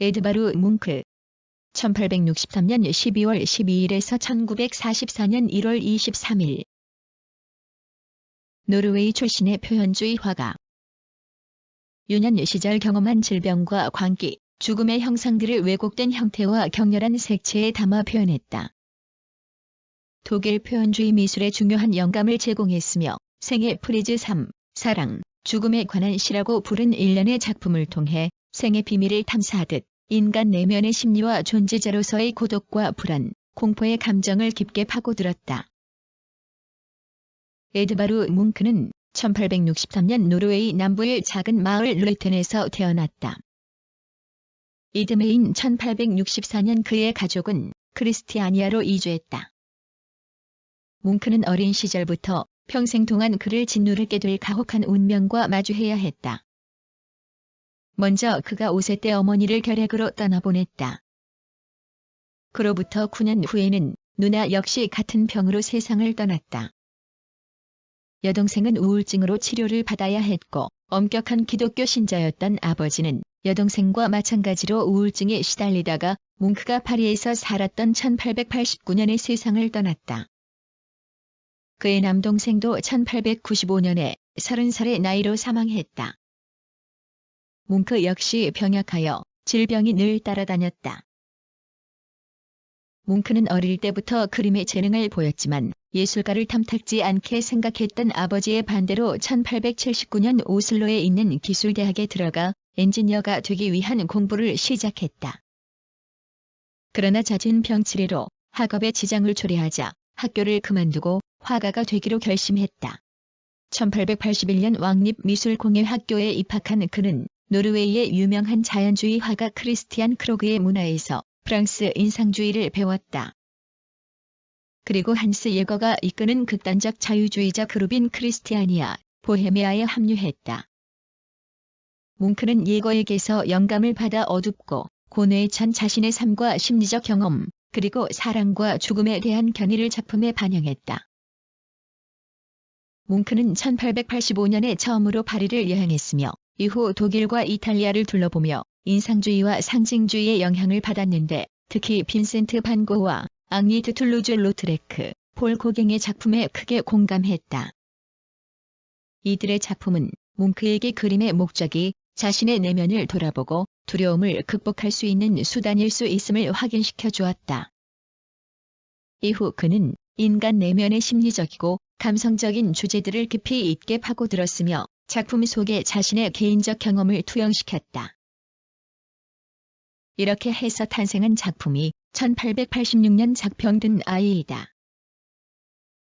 에드바르 뭉크 1863년 12월 12일에서 1944년 1월 23일 노르웨이 출신의 표현주의 화가. 유년 시절 경험한 질병과 광기, 죽음의 형상들을 왜곡된 형태와 격렬한 색채에 담아 표현했다. 독일 표현주의 미술에 중요한 영감을 제공했으며 생애 프리즈 3, 사랑, 죽음에 관한 시라고 부른 일련의 작품을 통해 생의 비밀을 탐사하듯 인간 내면의 심리와 존재자로서의 고독과 불안, 공포의 감정을 깊게 파고들었다. 에드바르 뭉크는 1863년 노르웨이 남부의 작은 마을 르텐에서 태어났다. 이듬해인 1864년 그의 가족은 크리스티아니아로 이주했다. 뭉크는 어린 시절부터 평생 동안 그를 짓누르게 될 가혹한 운명과 마주해야 했다. 먼저 그가 5세 때 어머니를 결핵으로 떠나보냈다. 그로부터 9년 후에는 누나 역시 같은 병으로 세상을 떠났다. 여동생은 우울증으로 치료를 받아야 했고 엄격한 기독교 신자였던 아버지는 여동생과 마찬가지로 우울증에 시달리다가 뭉크가 파리에서 살았던 1889년에 세상을 떠났다. 그의 남동생도 1895년에 30살의 나이로 사망했다. 뭉크 역시 병약하여 질병이 늘 따라다녔다. 뭉크는 어릴 때부터 그림의 재능을 보였지만 예술가를 탐탁지 않게 생각했던 아버지의 반대로 1879년 오슬로에 있는 기술대학에 들어가 엔지니어가 되기 위한 공부를 시작했다. 그러나 잦은 병치레로 학업에 지장을 초래하자 학교를 그만두고 화가가 되기로 결심했다. 1881년 왕립미술공예학교에 입학한 그는 노르웨이의 유명한 자연주의 화가 크리스티안 크로그의 문화에서 프랑스 인상주의를 배웠다. 그리고 한스 예거가 이끄는 극단적 자유주의자 그룹인 크리스티아니아, 보헤미아에 합류했다. 뭉크는 예거에게서 영감을 받아 어둡고 고뇌에 찬 자신의 삶과 심리적 경험, 그리고 사랑과 죽음에 대한 견해를 작품에 반영했다. 뭉크는 1885년에 처음으로 파리를 여행했으며 이후 독일과 이탈리아를 둘러보며 인상주의와 상징주의의 영향을 받았는데 특히 빈센트 반 고흐와 앙리 드 툴루즈 로트레크, 폴 고갱의 작품에 크게 공감했다. 이들의 작품은 뭉크에게 그림의 목적이 자신의 내면을 돌아보고 두려움을 극복할 수 있는 수단일 수 있음을 확인시켜 주었다. 이후 그는 인간 내면의 심리적이고 감성적인 주제들을 깊이 있게 파고들었으며 작품 속에 자신의 개인적 경험을 투영시켰다. 이렇게 해서 탄생한 작품이 1886년 작병든 아이이다.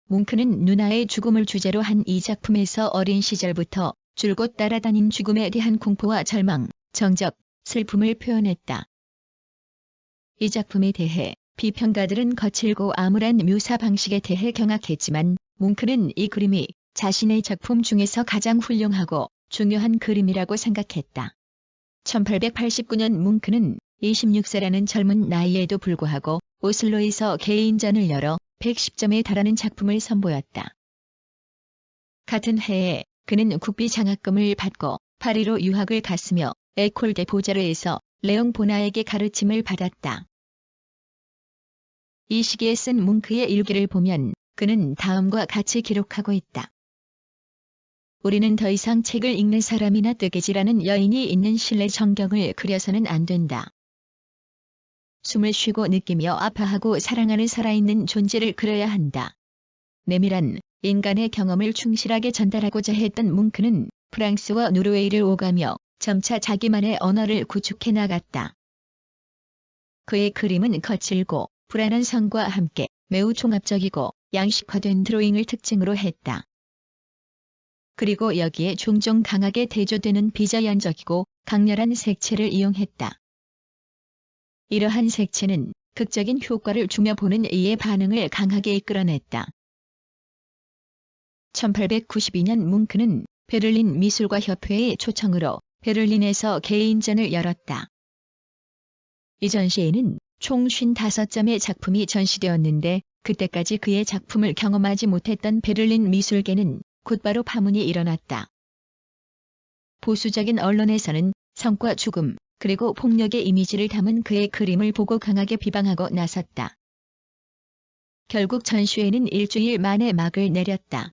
뭉크는 누나의 죽음을 주제로 한 이 작품에서 어린 시절부터 줄곧 따라다닌 죽음에 대한 공포와 절망, 정적, 슬픔을 표현했다. 이 작품에 대해 비평가들은 거칠고 암울한 묘사 방식에 대해 경악했지만 뭉크는 이 그림이 자신의 작품 중에서 가장 훌륭하고 중요한 그림이라고 생각했다. 1889년 뭉크는 26세라는 젊은 나이에도 불구하고 오슬로에서 개인전을 열어 110점에 달하는 작품을 선보였다. 같은 해에 그는 국비 장학금을 받고 파리로 유학을 갔으며 에콜 데 보자르에서 레옹 보나에게 가르침을 받았다. 이 시기에 쓴 뭉크의 일기를 보면 그는 다음과 같이 기록하고 있다. 우리는 더 이상 책을 읽는 사람이나 뜨개질하는 여인이 있는 실내 전경을 그려서는 안 된다. 숨을 쉬고 느끼며 아파하고 사랑하는 살아있는 존재를 그려야 한다. 내밀한 인간의 경험을 충실하게 전달하고자 했던 뭉크는 프랑스와 노르웨이를 오가며 점차 자기만의 언어를 구축해 나갔다. 그의 그림은 거칠고 불안한 선과 함께 매우 종합적이고 양식화된 드로잉을 특징으로 했다. 그리고 여기에 종종 강하게 대조되는 비자연적이고 강렬한 색채를 이용했다. 이러한 색채는 극적인 효과를 주며 보는 이의 반응을 강하게 이끌어냈다. 1892년 뭉크는 베를린 미술가 협회의 초청으로 베를린에서 개인전을 열었다. 이 전시회는 총 55점의 작품이 전시되었는데 그때까지 그의 작품을 경험하지 못했던 베를린 미술계는 곧바로 파문이 일어났다. 보수적인 언론에서는 성과 죽음, 그리고 폭력의 이미지를 담은 그의 그림을 보고 강하게 비방하고 나섰다. 결국 전시회는 일주일 만에 막을 내렸다.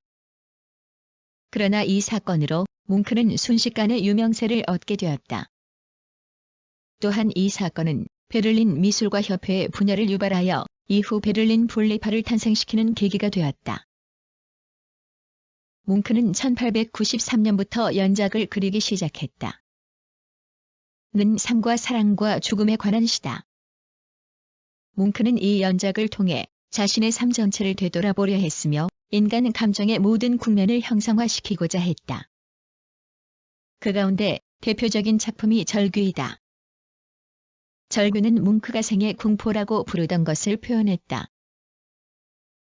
그러나 이 사건으로 뭉크는 순식간에 유명세를 얻게 되었다. 또한 이 사건은 베를린 미술가 협회의 분열을 유발하여 이후 베를린 분리파를 탄생시키는 계기가 되었다. 뭉크는 1893년부터 연작을 그리기 시작했다. 는 삶과 사랑과 죽음에 관한 시다. 뭉크는 이 연작을 통해 자신의 삶 전체를 되돌아보려 했으며 인간 감정의 모든 국면을 형상화시키고자 했다. 그 가운데 대표적인 작품이 절규이다. 절규는 뭉크가 생애 공포라고 부르던 것을 표현했다.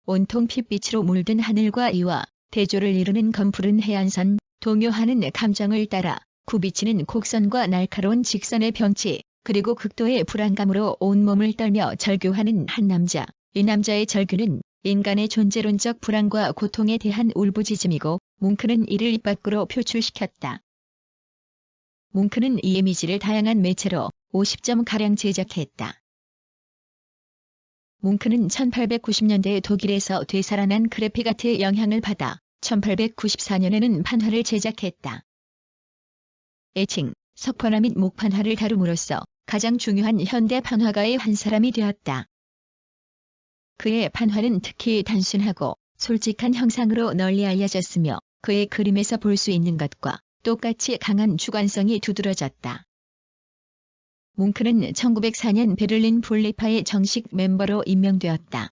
온통 핏빛으로 물든 하늘과 이와 대조를 이루는 검푸른 해안선, 동요하는 감정을 따라 굽이치는 곡선과 날카로운 직선의 병치, 그리고 극도의 불안감으로 온몸을 떨며 절규하는 한 남자. 이 남자의 절규는 인간의 존재론적 불안과 고통에 대한 울부짖음이고 뭉크는 이를 입 밖으로 표출시켰다. 뭉크는 이 이미지를 다양한 매체로 50점가량 제작했다. 뭉크는 1890년대 독일에서 되살아난 그래픽 아트의 영향을 받아 1894년에는 판화를 제작했다. 애칭, 석판화 및 목판화를 다룸으로써 가장 중요한 현대 판화가의 한 사람이 되었다. 그의 판화는 특히 단순하고 솔직한 형상으로 널리 알려졌으며 그의 그림에서 볼 수 있는 것과 똑같이 강한 주관성이 두드러졌다. 뭉크는 1904년 베를린 분리파의 정식 멤버로 임명되었다.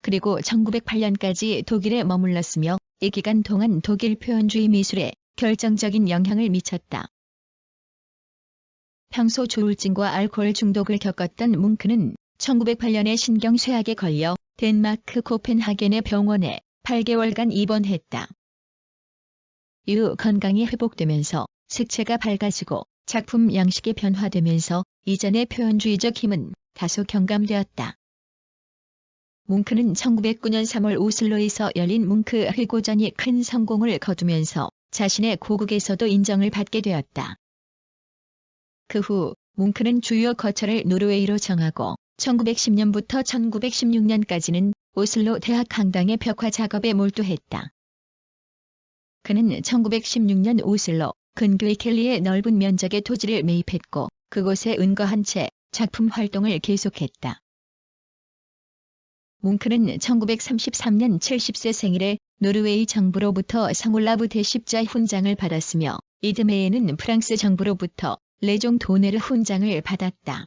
그리고 1908년까지 독일에 머물렀으며 이 기간 동안 독일 표현주의 미술에 결정적인 영향을 미쳤다. 평소 조울증과 알코올 중독을 겪었던 뭉크는 1908년에 신경쇠약에 걸려 덴마크 코펜하겐의 병원에 8개월간 입원했다. 이후 건강이 회복되면서 색채가 밝아지고 작품 양식이 변화되면서 이전의 표현주의적 힘은 다소 경감되었다. 뭉크는 1909년 3월 오슬로에서 열린 뭉크 회고전이 큰 성공을 거두면서 자신의 고국에서도 인정을 받게 되었다. 그 후 뭉크는 주요 거처를 노르웨이로 정하고 1910년부터 1916년까지는 오슬로 대학 강당의 벽화 작업에 몰두했다. 그는 1916년 오슬로 근교의 켈리의 넓은 면적의 토지를 매입했고 그곳에 은거한 채 작품 활동을 계속했다. 뭉크는 1933년 70세 생일에 노르웨이 정부로부터 성올라브 대십자 훈장을 받았으며 이듬해에는 프랑스 정부로부터 레종 도네르 훈장을 받았다.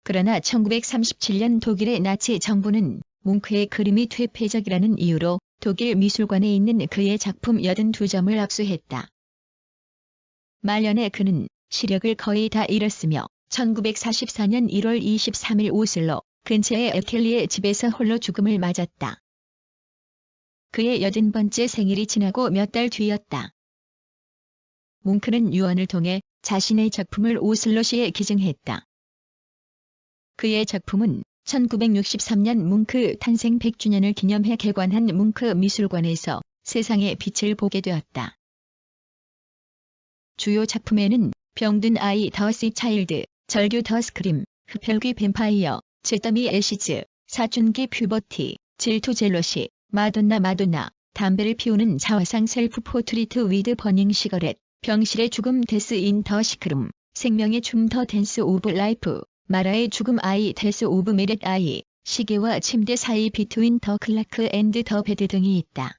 그러나 1937년 독일의 나치 정부는 뭉크의 그림이 퇴폐적이라는 이유로 독일 미술관에 있는 그의 작품 82점을 압수했다. 말년에 그는 시력을 거의 다 잃었으며 1944년 1월 23일 오슬로 근처의 에켈리의 집에서 홀로 죽음을 맞았다. 그의 80번째 생일이 지나고 몇 달 뒤였다. 뭉크는 유언을 통해 자신의 작품을 오슬로시에 기증했다. 그의 작품은 1963년 뭉크 탄생 100주년을 기념해 개관한 뭉크 미술관에서 세상의 빛을 보게 되었다. 주요 작품에는 병든 아이 더 시 차일드, 절규 더 스크림, 흡혈귀 뱀파이어, 잿더미 애시즈, 사춘기 퓨버티, 질투 젤러시, 마돈나, 담배를 피우는 자화상 셀프 포트리트 위드 버닝 시거렛, 병실의 죽음 데스 인 더 시크룸, 생명의 춤 더 댄스 오브 라이프, 마라의 죽음 아이 데스 오브 메렛 아이, 시계와 침대 사이 비트윈 더 클라크 앤드 더 베드 등이 있다.